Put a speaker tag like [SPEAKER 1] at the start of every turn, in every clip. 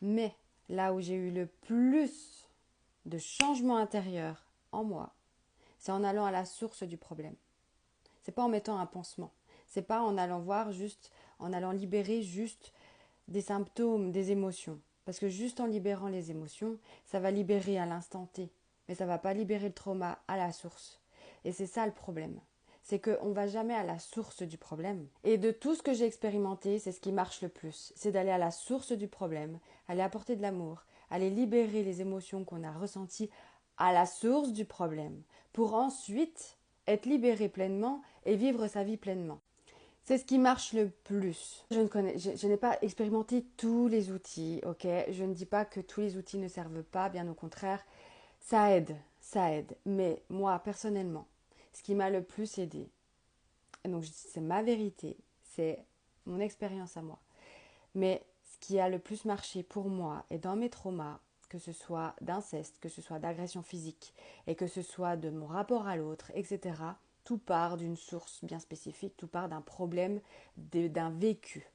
[SPEAKER 1] Mais là où j'ai eu le plus de changement intérieur en moi, c'est en allant à la source du problème. C'est pas en mettant un pansement. C'est pas en allant voir juste, en allant libérer juste des symptômes, des émotions. Parce que juste en libérant les émotions, ça va libérer à l'instant T. Mais ça va pas libérer le trauma à la source. Et c'est ça le problème. C'est qu'on ne va jamais à la source du problème. Et de tout ce que j'ai expérimenté, c'est ce qui marche le plus. C'est d'aller à la source du problème, aller apporter de l'amour, aller libérer les émotions qu'on a ressenties à la source du problème, pour ensuite être libéré pleinement et vivre sa vie pleinement. C'est ce qui marche le plus. Je n'ai pas expérimenté tous les outils, ok? Je ne dis pas que tous les outils ne servent pas, bien au contraire, ça aide, ça aide. Mais moi, personnellement, ce qui m'a le plus aidé, et donc c'est ma vérité, c'est mon expérience à moi. Mais ce qui a le plus marché pour moi et dans mes traumas, que ce soit d'inceste, que ce soit d'agression physique et que ce soit de mon rapport à l'autre, etc., tout part d'une source bien spécifique, tout part d'un problème, d'un vécu.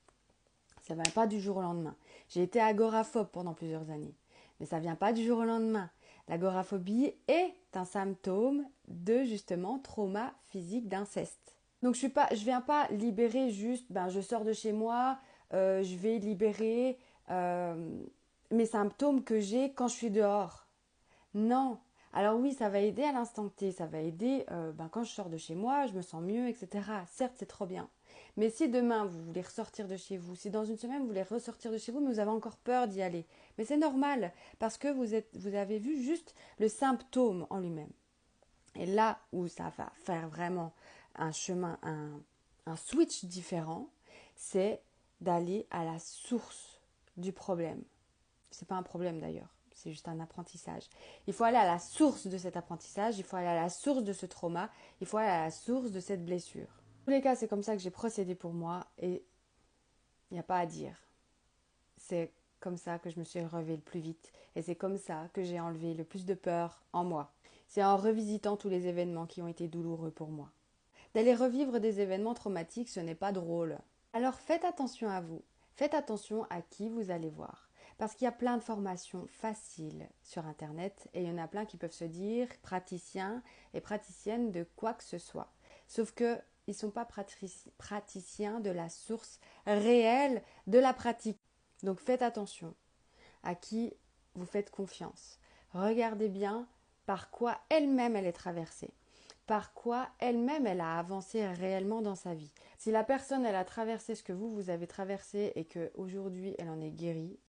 [SPEAKER 1] Ça ne vient pas du jour au lendemain. J'ai été agoraphobe pendant plusieurs années, mais ça ne vient pas du jour au lendemain. L'agoraphobie est un symptôme de justement trauma physique d'inceste. Donc je viens pas libérer juste, je sors de chez moi, je vais libérer euh, mes symptômes que j'ai quand je suis dehors. Non. Alors oui, ça va aider à l'instant T, ça va aider quand je sors de chez moi, je me sens mieux, etc. Certes, c'est trop bien. Mais si demain vous voulez ressortir de chez vous, si dans une semaine vous voulez ressortir de chez vous, mais vous avez encore peur d'y aller, mais c'est normal parce que vous avez vu juste le symptôme en lui-même. Et là où ça va faire vraiment un chemin, un switch différent, c'est d'aller à la source du problème. C'est pas un problème d'ailleurs, c'est juste un apprentissage. Il faut aller à la source de cet apprentissage, il faut aller à la source de ce trauma, il faut aller à la source de cette blessure. Dans tous les cas, c'est comme ça que j'ai procédé pour moi et il n'y a pas à dire. C'est comme ça que je me suis relevée le plus vite et c'est comme ça que j'ai enlevé le plus de peur en moi. C'est en revisitant tous les événements qui ont été douloureux pour moi. D'aller revivre des événements traumatiques, ce n'est pas drôle. Alors faites attention à vous. Faites attention à qui vous allez voir. Parce qu'il y a plein de formations faciles sur Internet et il y en a plein qui peuvent se dire praticiens et praticiennes de quoi que ce soit. Sauf que ils ne sont pas praticiens de la source réelle de la pratique. Donc faites attention à qui vous faites confiance. Regardez bien par quoi elle-même elle est traversée, par quoi elle-même elle a avancé réellement dans sa vie. Si la personne elle a traversé ce que vous avez traversé et qu'aujourd'hui elle en est guérie,